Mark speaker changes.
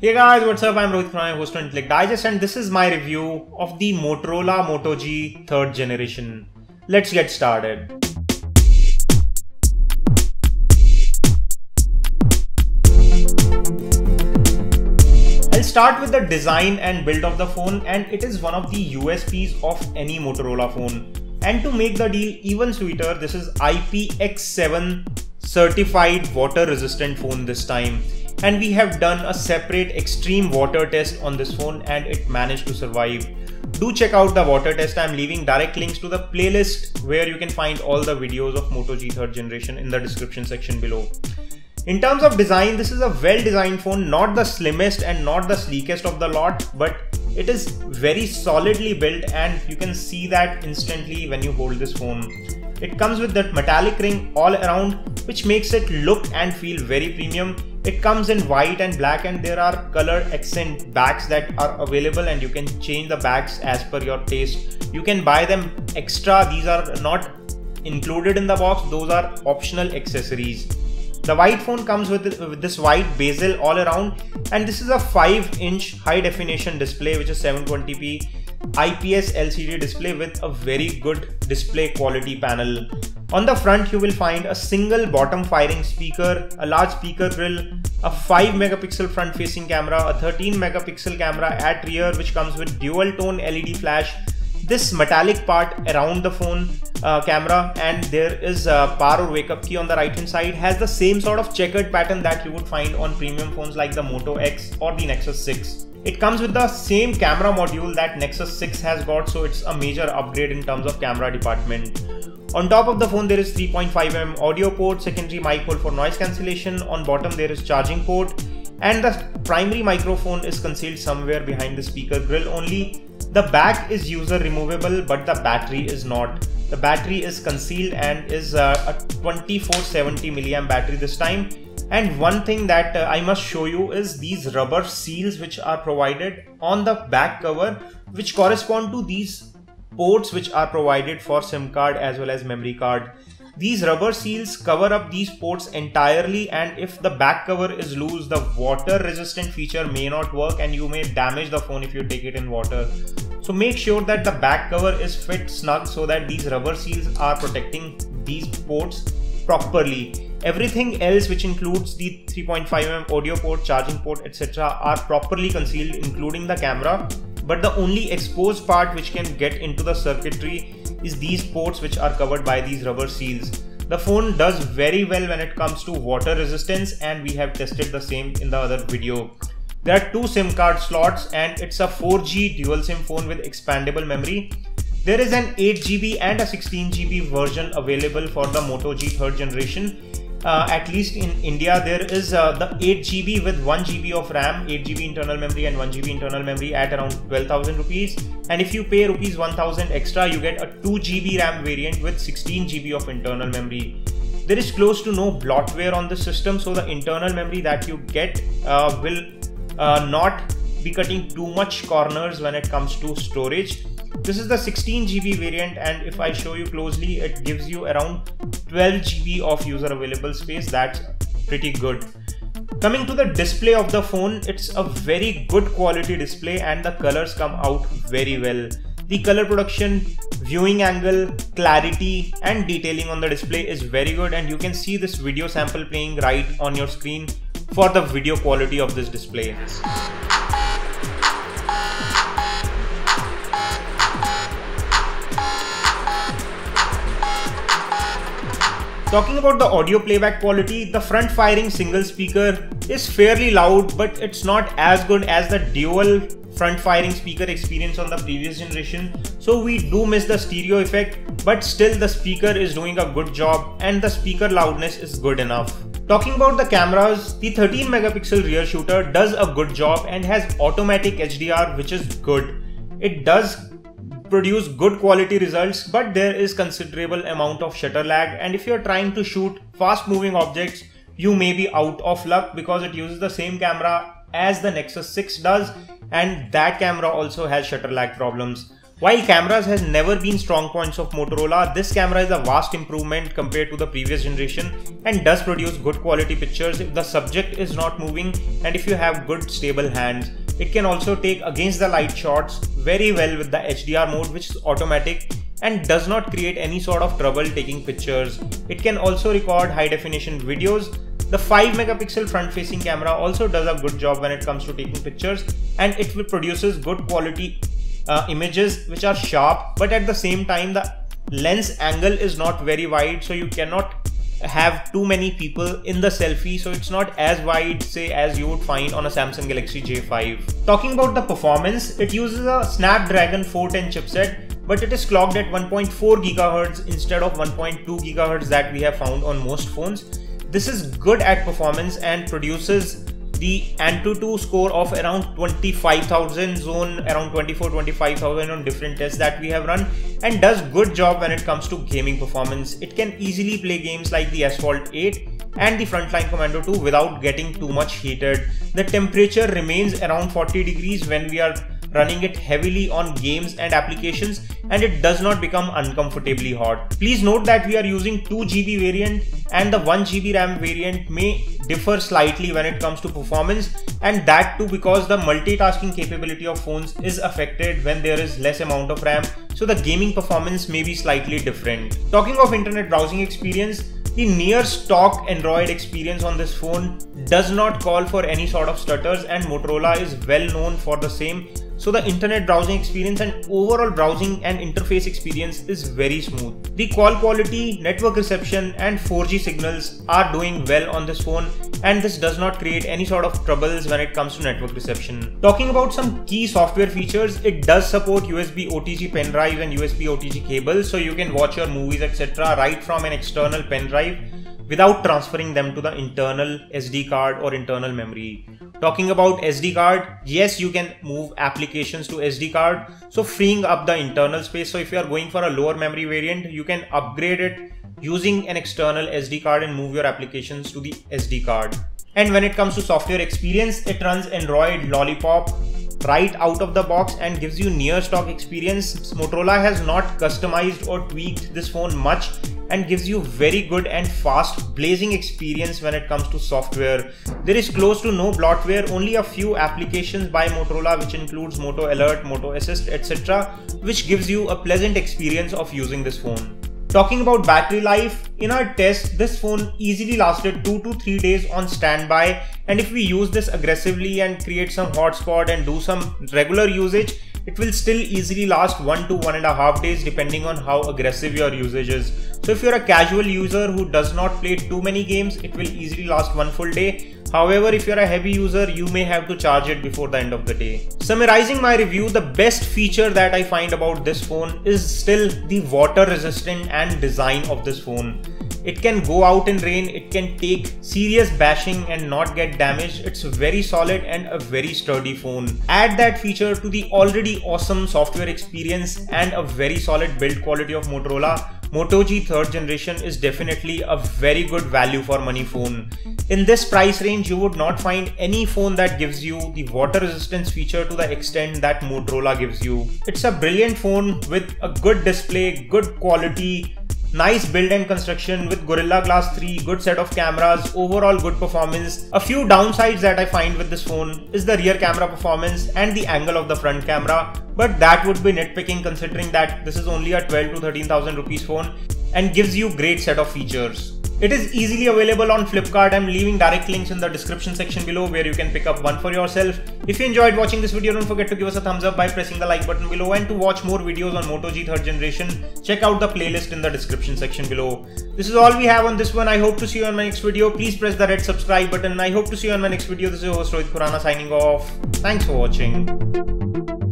Speaker 1: Hey guys, what's up? I'm Rohit Khurana, host on Intellect Digest, and this is my review of the Motorola Moto G 3rd generation. Let's get started. I'll start with the design and build of the phone, and it is one of the USPs of any Motorola phone. And to make the deal even sweeter, this is IPX7 certified water resistant phone this time. And we have done a separate extreme water test on this phone and it managed to survive. Do check out the water test. I'm leaving direct links to the playlist where you can find all the videos of Moto G 3rd generation in the description section below. In terms of design, this is a well-designed phone, not the slimmest and not the sleekest of the lot, but it is very solidly built and you can see that instantly when you hold this phone. It comes with that metallic ring all around, which makes it look and feel very premium. It comes in white and black, and there are color accent bags that are available and you can change the bags as per your taste. You can buy them extra. These are not included in the box. Those are optional accessories. The white phone comes with this white bezel all around, and this is a 5-inch high definition display which is 720p IPS LCD display with a very good display quality panel. On the front you will find a single bottom firing speaker, a large speaker grill, a 5 megapixel front facing camera, a 13 megapixel camera at rear which comes with dual tone LED flash, this metallic part around the phone camera, and there is a power or wake up key on the right hand side. Has the same sort of checkered pattern that you would find on premium phones like the Moto X or the Nexus 6. It comes with the same camera module that Nexus 6 has got, so it's a major upgrade in terms of camera department. On top of the phone there is 3.5mm audio port, secondary mic hole for noise cancellation. On bottom there is charging port, and the primary microphone is concealed somewhere behind the speaker grill only. The back is user removable, but the battery is not. The battery is concealed and is a 2470 mAh battery this time. And one thing that I must show you is these rubber seals which are provided on the back cover, which correspond to these ports which are provided for SIM card as well as memory card. These rubber seals cover up these ports entirely, and if the back cover is loose, the water resistant feature may not work and you may damage the phone if you take it in water. So make sure that the back cover is fit snug so that these rubber seals are protecting these ports properly. Everything else, which includes the 3.5mm audio port, charging port, etc., are properly concealed, including the camera. But the only exposed part which can get into the circuitry is these ports which are covered by these rubber seals. The phone does very well when it comes to water resistance, and we have tested the same in the other video. There are 2 SIM card slots and it's a 4G dual SIM phone with expandable memory. There is an 8GB and a 16GB version available for the Moto G 3rd generation. At least in India, there is the 8GB with 1GB of RAM, 8GB internal memory and 1GB internal memory at around 12,000 rupees. And if you pay rupees 1,000 extra, you get a 2GB RAM variant with 16GB of internal memory. There is close to no bloatware on the system, so the internal memory that you get will not be cutting too much corners when it comes to storage. This is the 16GB variant, and if I show you closely, it gives you around 12GB of user available space. That's pretty good. Coming to the display of the phone, it's a very good quality display and the colors come out very well. The color production, viewing angle, clarity and detailing on the display is very good, and you can see this video sample playing right on your screen for the video quality of this display. Talking about the audio playback quality, the front firing single speaker is fairly loud, but it's not as good as the dual front firing speaker experience on the previous generation. So we do miss the stereo effect, but still the speaker is doing a good job and the speaker loudness is good enough. Talking about the cameras, the 13 megapixel rear shooter does a good job and has automatic HDR, which is good. It does produce good quality results, but there is considerable amount of shutter lag, and if you're trying to shoot fast moving objects, you may be out of luck because it uses the same camera as the Nexus 6 does, and that camera also has shutter lag problems. While cameras has never been strong points of Motorola, this camera is a vast improvement compared to the previous generation and does produce good quality pictures if the subject is not moving and if you have good stable hands. It can also take against the light shots very well with the HDR mode, which is automatic and does not create any sort of trouble taking pictures. It can also record high definition videos. The 5 megapixel front facing camera also does a good job when it comes to taking pictures, and it produces good quality images which are sharp, but at the same time the lens angle is not very wide, so you cannot have too many people in the selfie, so it's not as wide, say, as you would find on a Samsung Galaxy J5. Talking about the performance, it uses a Snapdragon 410 chipset, but it is clocked at 1.4 GHz instead of 1.2 GHz that we have found on most phones. This is good at performance and produces the Antutu score of around 25,000 zone, around 24-25,000 on different tests that we have run, and does good job when it comes to gaming performance. It can easily play games like the Asphalt 8 and the Frontline Commando 2 without getting too much heated. The temperature remains around 40 degrees when we are running it heavily on games and applications, and it does not become uncomfortably hot. Please note that we are using 2 GB variant and the 1 GB RAM variant may differ slightly when it comes to performance, and that too because the multitasking capability of phones is affected when there is less amount of RAM, so the gaming performance may be slightly different. Talking of internet browsing experience, the near stock Android experience on this phone does not call for any sort of stutters, and Motorola is well known for the same. So the internet browsing experience and overall browsing and interface experience is very smooth. The call quality, network reception and 4G signals are doing well on this phone, and this does not create any sort of troubles when it comes to network reception. Talking about some key software features, it does support USB OTG pen drive and USB OTG cables, so you can watch your movies etc. right from an external pen drive without transferring them to the internal SD card or internal memory. Talking about SD card, yes, you can move applications to SD card, so freeing up the internal space. So if you are going for a lower memory variant, you can upgrade it using an external SD card and move your applications to the SD card. And when it comes to software experience, it runs Android Lollipop right out of the box and gives you near stock experience. Motorola has not customized or tweaked this phone much and gives you very good and fast blazing experience when it comes to software. There is close to no bloatware, only a few applications by Motorola which includes Moto Alert, Moto Assist etc., which gives you a pleasant experience of using this phone. Talking about battery life, in our test, this phone easily lasted 2 to 3 days on standby, and if we use this aggressively and create some hotspot and do some regular usage, it will still easily last 1 to 1.5 days depending on how aggressive your usage is. So if you're a casual user who does not play too many games, it will easily last 1 full day. However, if you're a heavy user, you may have to charge it before the end of the day. Summarizing my review, the best feature that I find about this phone is still the water resistant and design of this phone. It can go out in rain, it can take serious bashing and not get damaged. It's very solid and a very sturdy phone. Add that feature to the already awesome software experience and a very solid build quality of Motorola. Moto G 3rd generation is definitely a very good value for money phone. In this price range, you would not find any phone that gives you the water resistance feature to the extent that Motorola gives you. It's a brilliant phone with a good display, good quality, nice build and construction with Gorilla Glass 3, good set of cameras, overall good performance. A few downsides that I find with this phone is the rear camera performance and the angle of the front camera, but that would be nitpicking considering that this is only a 12 to 13,000 rupees phone and gives you great set of features. It is easily available on Flipkart. I'm leaving direct links in the description section below where you can pick up one for yourself. If you enjoyed watching this video, don't forget to give us a thumbs up by pressing the like button below, and to watch more videos on Moto G 3rd generation, check out the playlist in the description section below. This is all we have on this one. I hope to see you on my next video. Please press the red subscribe button. I hope to see you on my next video. This is your host Rohit Khurana signing off. Thanks for watching.